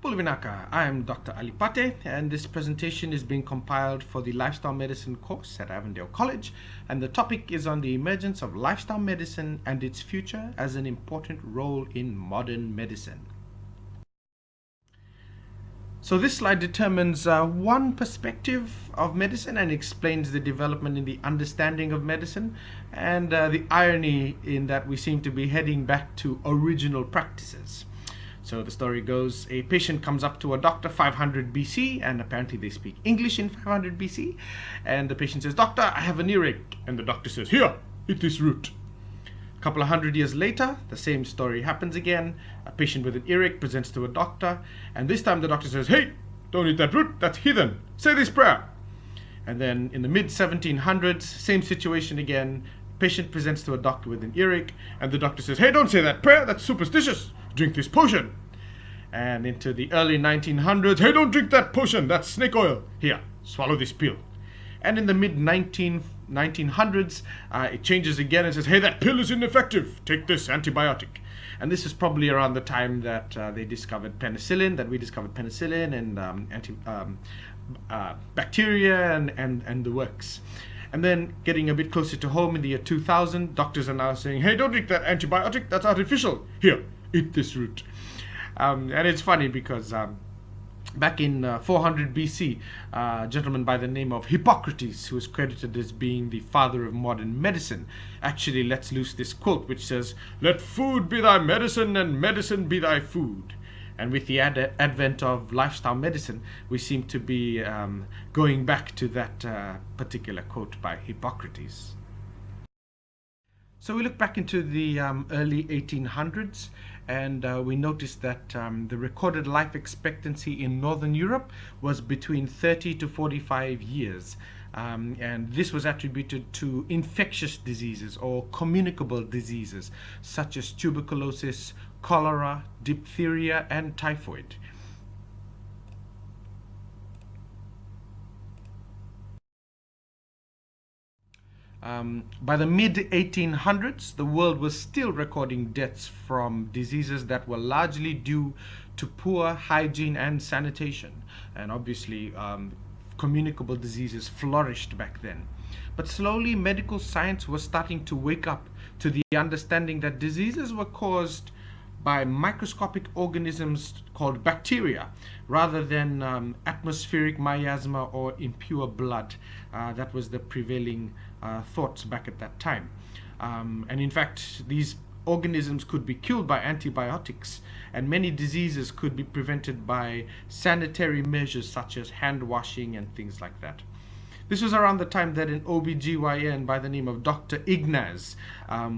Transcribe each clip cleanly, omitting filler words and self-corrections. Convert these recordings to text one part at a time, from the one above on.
Pulvinaka, I am Dr. Ali Pate, and this presentation is being compiled for the Lifestyle Medicine course at Avondale College, and the topic is on the emergence of lifestyle medicine and its future as an important role in modern medicine. So this slide determines one perspective of medicine and explains the development in the understanding of medicine and the irony in that we seem to be heading back to original practices. So the story goes, a patient comes up to a doctor 500 BC, and apparently they speak English in 500 BC, and the patient says, "Doctor, I have an earache," and the doctor says, "Here, eat this root." A couple of hundred years later, the same story happens again. A patient with an earache presents to a doctor, and this time the doctor says, "Hey, don't eat that root, that's heathen. Say this prayer." And then in the mid-1700s, same situation again. Patient presents to a doctor with an earache, and the doctor says, "Hey, don't say that prayer, that's superstitious. Drink this potion." And into the early 1900s, "Hey, don't drink that potion, that's snake oil. Here, swallow this pill." And in the mid-1900s, it changes again and says, "Hey, that pill is ineffective. Take this antibiotic." And this is probably around the time that they discovered penicillin, that we discovered penicillin and bacteria and the works. And then getting a bit closer to home in the year 2000, doctors are now saying, "Hey, don't drink that antibiotic, that's artificial. Here, eat this root." And it's funny because back in 400 BC, a gentleman by the name of Hippocrates, who is credited as being the father of modern medicine, actually lets loose this quote which says, "Let food be thy medicine and medicine be thy food." And with the advent of lifestyle medicine, we seem to be going back to that particular quote by Hippocrates. So we look back into the early 1800s, and we noticed that the recorded life expectancy in Northern Europe was between 30 to 45 years. And this was attributed to infectious diseases or communicable diseases such as tuberculosis, cholera, diphtheria, and typhoid. By the mid-1800s, the world was still recording deaths from diseases that were largely due to poor hygiene and sanitation. And obviously, communicable diseases flourished back then. But slowly, medical science was starting to wake up to the understanding that diseases were caused by microscopic organisms called bacteria rather than atmospheric miasma or impure blood. That was the prevailing thoughts back at that time. And in fact, these organisms could be killed by antibiotics, and many diseases could be prevented by sanitary measures such as hand washing and things like that. This was around the time that an OBGYN by the name of Dr. Ignaz,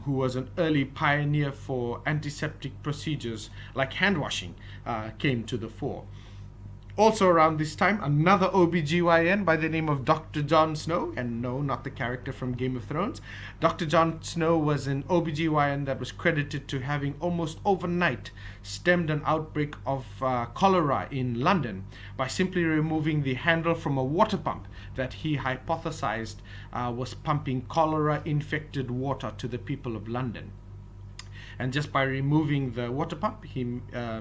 who was an early pioneer for antiseptic procedures like hand washing, came to the fore. Also around this time, another OBGYN by the name of Dr. Jon Snow, and no, not the character from Game of Thrones. Dr. Jon Snow was an OBGYN that was credited to having almost overnight stemmed an outbreak of cholera in London by simply removing the handle from a water pump that he hypothesized was pumping cholera-infected water to the people of London. And just by removing the water pump, he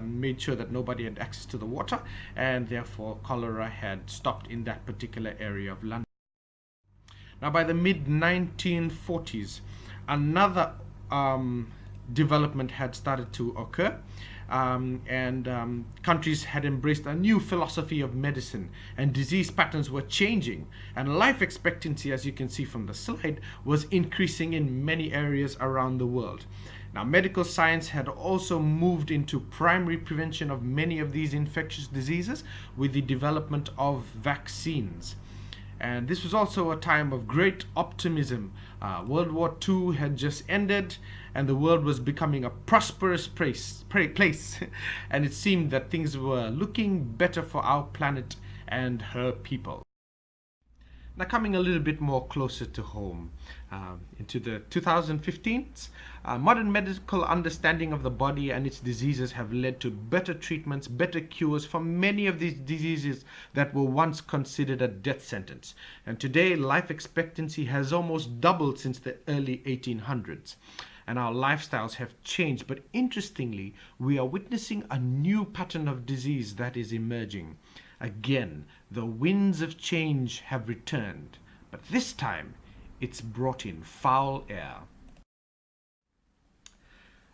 made sure that nobody had access to the water, and therefore cholera had stopped in that particular area of London. Now, by the mid-1940s, another development had started to occur, and countries had embraced a new philosophy of medicine, and disease patterns were changing, and life expectancy, as you can see from the slide, was increasing in many areas around the world. Now, medical science had also moved into primary prevention of many of these infectious diseases with the development of vaccines. And this was also a time of great optimism. World War II had just ended, and the world was becoming a prosperous place. And it seemed that things were looking better for our planet and her people. Now, coming a little bit more closer to home, into the 2015s, modern medical understanding of the body and its diseases have led to better treatments, better cures for many of these diseases that were once considered a death sentence. And today, life expectancy has almost doubled since the early 1800s. and our lifestyles have changed. But interestingly, we are witnessing a new pattern of disease that is emerging. Again, the winds of change have returned, but this time it's brought in foul air.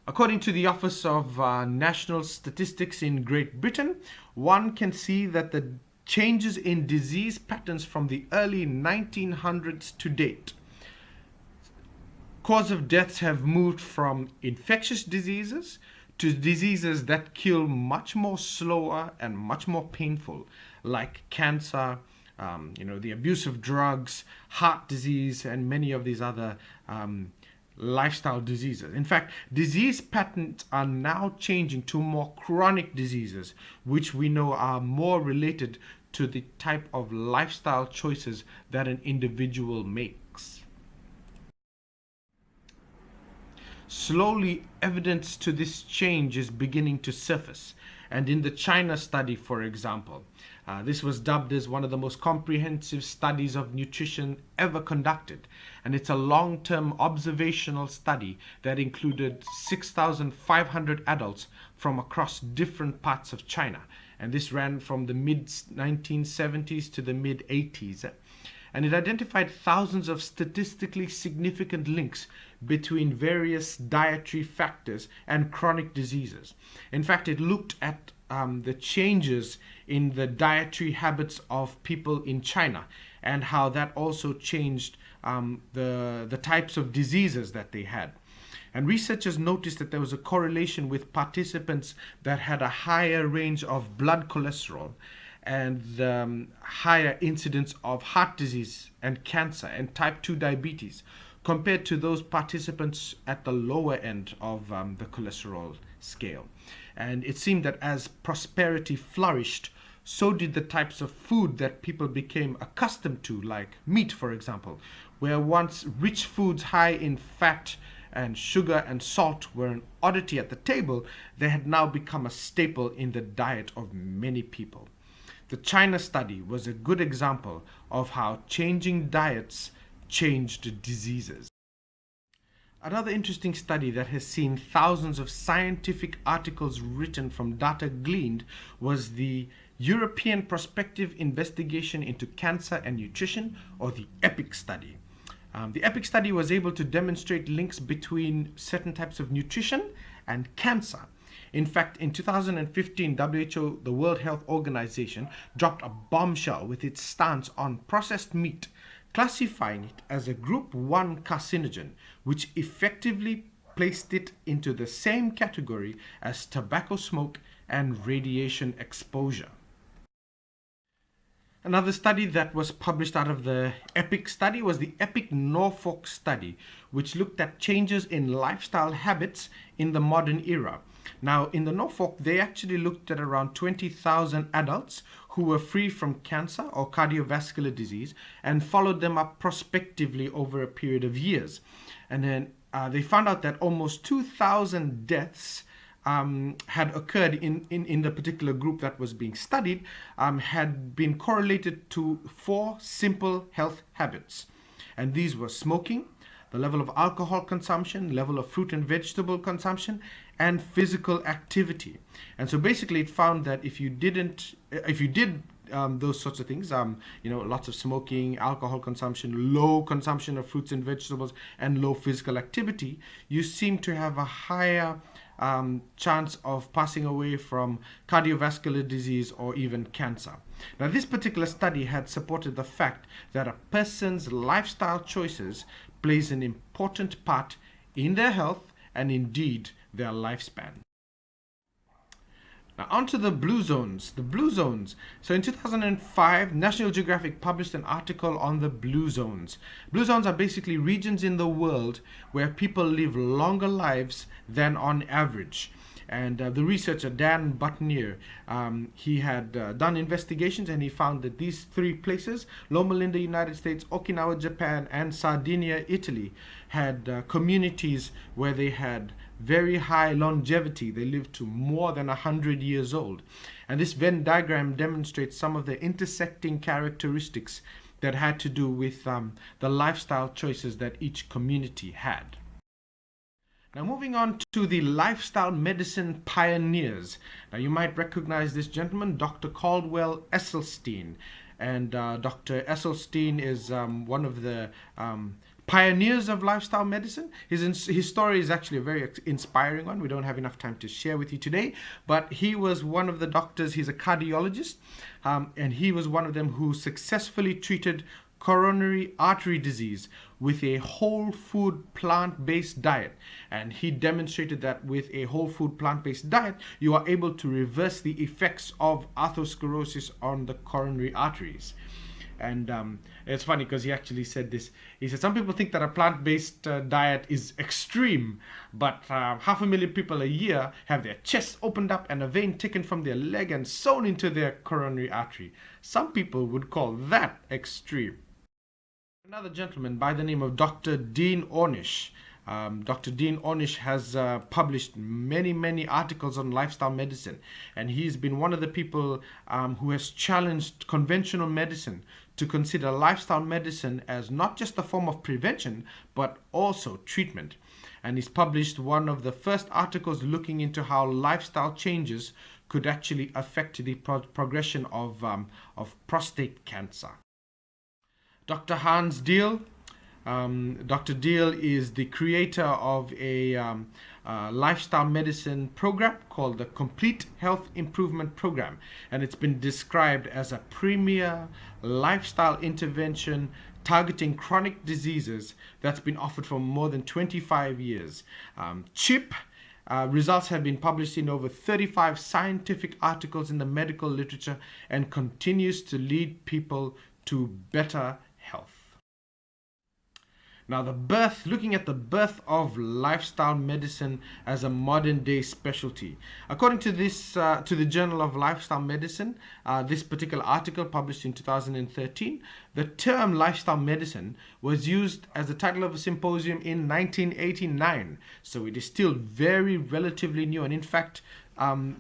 According to the Office of National Statistics in Great Britain, one can see that the changes in disease patterns from the early 1900s to date. Cause of deaths have moved from infectious diseases to diseases that kill much more slower and much more painful, like cancer, the abuse of drugs, heart disease, and many of these other lifestyle diseases. In fact, disease patterns are now changing to more chronic diseases, which we know are more related to the type of lifestyle choices that an individual makes. Slowly, evidence to this change is beginning to surface. And in the China study, for example, this was dubbed as one of the most comprehensive studies of nutrition ever conducted. And it's a long-term observational study that included 6,500 adults from across different parts of China. And this ran from the mid-1970s to the mid-80s. And it identified thousands of statistically significant links between various dietary factors and chronic diseases. In fact, it looked at the changes in the dietary habits of people in China and how that also changed the types of diseases that they had. And researchers noticed that there was a correlation with participants that had a higher range of blood cholesterol and higher incidence of heart disease and cancer and type 2 diabetes compared to those participants at the lower end of the cholesterol scale. And it seemed that as prosperity flourished, so did the types of food that people became accustomed to, like meat, for example, where once rich foods high in fat and sugar and salt were an oddity at the table, they had now become a staple in the diet of many people. The China study was a good example of how changing diets changed diseases. Another interesting study that has seen thousands of scientific articles written from data gleaned was the European Prospective Investigation into Cancer and Nutrition, or the EPIC study. The EPIC study was able to demonstrate links between certain types of nutrition and cancer. In fact, in 2015, WHO, the World Health Organization, dropped a bombshell with its stance on processed meat, classifying it as a Group 1 carcinogen, which effectively placed it into the same category as tobacco smoke and radiation exposure. Another study that was published out of the EPIC study was the EPIC Norfolk study, which looked at changes in lifestyle habits in the modern era. Now, in the Norfolk, they actually looked at around 20,000 adults who were free from cancer or cardiovascular disease and followed them up prospectively over a period of years. And then they found out that almost 2,000 deaths had occurred in the particular group that was being studied, had been correlated to 4 simple health habits. And these were smoking, the level of alcohol consumption, level of fruit and vegetable consumption, and physical activity. And so basically it found that if you did those sorts of things, lots of smoking, alcohol consumption, low consumption of fruits and vegetables, and low physical activity, you seem to have a higher chance of passing away from cardiovascular disease or even cancer. Now, this particular study had supported the fact that a person's lifestyle choices plays an important part in their health and indeed their lifespan. Now, onto the blue zones. The blue zones. So in 2005, National Geographic published an article on the blue zones. Blue zones are basically regions in the world where people live longer lives than on average. And the researcher, Dan Butnier, he had done investigations and he found that these 3 places, Loma Linda, United States, Okinawa, Japan, and Sardinia, Italy, had communities where they had very high longevity. They lived to more than 100 years old. And this Venn diagram demonstrates some of the intersecting characteristics that had to do with the lifestyle choices that each community had. Now, moving on to the lifestyle medicine pioneers. Now, you might recognize this gentleman, Dr. Caldwell Esselstyn. And Dr. Esselstyn is one of the pioneers of lifestyle medicine. His story is actually a very inspiring one. We don't have enough time to share with you today, but he was one of the doctors, he's a cardiologist, and he was one of them who successfully treated coronary artery disease with a whole food plant-based diet. And he demonstrated that with a whole food plant-based diet, you are able to reverse the effects of atherosclerosis on the coronary arteries. And it's funny because he actually said this. He said, some people think that a plant-based diet is extreme, but 500,000 people a year have their chests opened up and a vein taken from their leg and sewn into their coronary artery. Some people would call that extreme. Another gentleman by the name of Dr. Dean Ornish. Dr. Dean Ornish has published many articles on lifestyle medicine, and he's been one of the people who has challenged conventional medicine to consider lifestyle medicine as not just a form of prevention, but also treatment. And he's published one of the first articles looking into how lifestyle changes could actually affect the progression of prostate cancer. Dr. Hans Diehl. Dr. Diehl is the creator of a lifestyle medicine program called the Complete Health Improvement Program, and it's been described as a premier lifestyle intervention targeting chronic diseases that's been offered for more than 25 years. CHIP results have been published in over 35 scientific articles in the medical literature and continues to lead people to better health. Now, looking at the birth of lifestyle medicine as a modern day specialty. According to to the Journal of Lifestyle Medicine, this particular article published in 2013, the term lifestyle medicine was used as the title of a symposium in 1989. So it is still very relatively new, and in fact,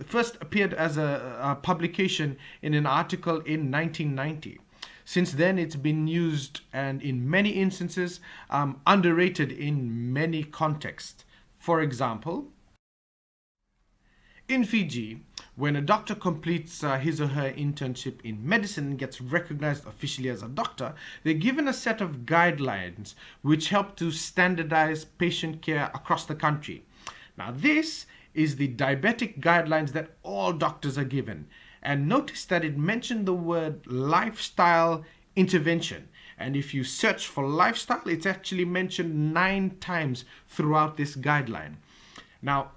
first appeared as a publication in an article in 1990. Since then, it's been used and in many instances underrated in many contexts. For example, in Fiji, when a doctor completes his or her internship in medicine and gets recognized officially as a doctor, they're given a set of guidelines which help to standardize patient care across the country. Now, this is the diabetic guidelines that all doctors are given. And notice that it mentioned the word lifestyle intervention. And if you search for lifestyle, it's actually mentioned 9 times throughout this guideline. Now,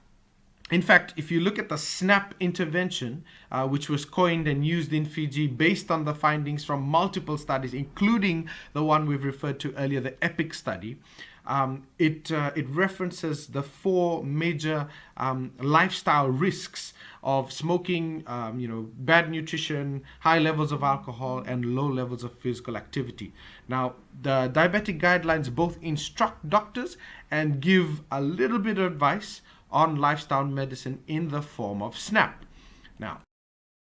in fact, if you look at the SNAP intervention, which was coined and used in Fiji based on the findings from multiple studies, including the one we've referred to earlier, the EPIC study, it references the 4 major lifestyle risks of smoking, bad nutrition, high levels of alcohol, and low levels of physical activity. Now, the diabetic guidelines both instruct doctors and give a little bit of advice on lifestyle medicine in the form of SNAP. Now,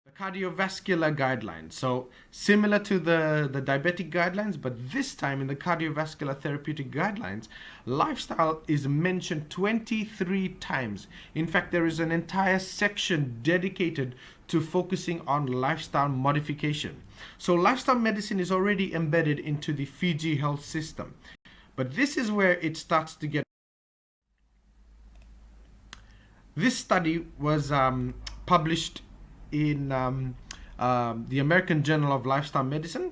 the cardiovascular guidelines. So similar to the diabetic guidelines, but this time in the cardiovascular therapeutic guidelines, lifestyle is mentioned 23 times. In fact, there is an entire section dedicated to focusing on lifestyle modification. So lifestyle medicine is already embedded into the Fiji health system. But this is where it starts to get. This study was published in the American Journal of Lifestyle Medicine,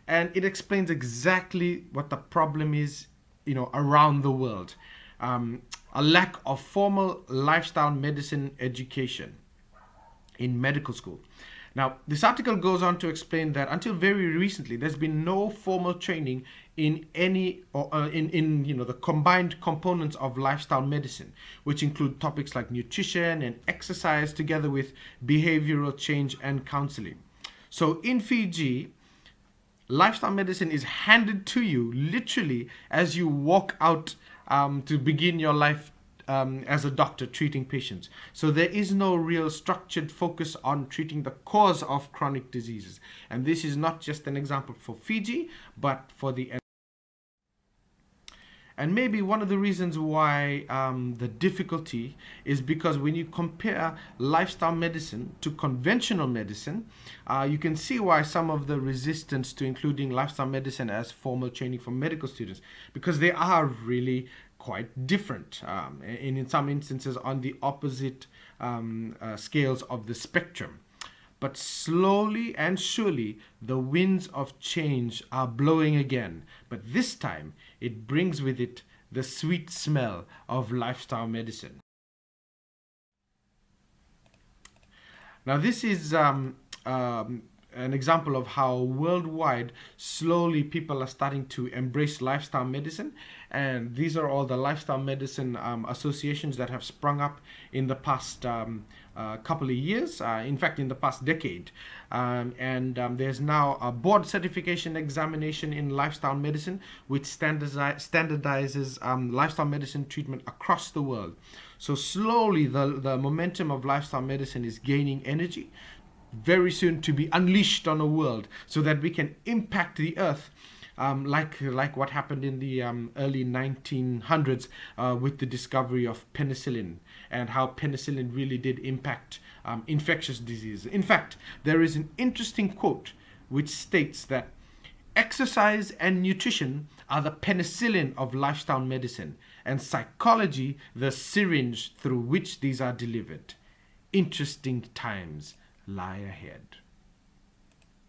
and it explains exactly what the problem is, around the world. A lack of formal lifestyle medicine education in medical school. Now, this article goes on to explain that until very recently, there's been no formal training in any or in the combined components of lifestyle medicine, which include topics like nutrition and exercise, together with behavioral change and counseling. So in Fiji, lifestyle medicine is handed to you literally as you walk out to begin your life as a doctor treating patients. So there is no real structured focus on treating the cause of chronic diseases. And this is not just an example for Fiji, but for the. And maybe one of the reasons why the difficulty is because when you compare lifestyle medicine to conventional medicine, you can see why some of the resistance to including lifestyle medicine as formal training for medical students, because they are really quite different, and in some instances on the opposite scales of the spectrum. But slowly and surely, the winds of change are blowing again. But this time, it brings with it the sweet smell of lifestyle medicine. Now, this is an example of how worldwide slowly people are starting to embrace lifestyle medicine. And these are all the lifestyle medicine associations that have sprung up in the past couple of years, in fact, in the past decade. There's now a board certification examination in lifestyle medicine, which standardizes lifestyle medicine treatment across the world. So slowly, the momentum of lifestyle medicine is gaining energy, very soon to be unleashed on a world, so that we can impact the earth, like what happened in the early 1900s with the discovery of penicillin, and how penicillin really did impact infectious diseases. In fact, there is an interesting quote which states that exercise and nutrition are the penicillin of lifestyle medicine, and psychology the syringe through which these are delivered. Interesting times lie ahead.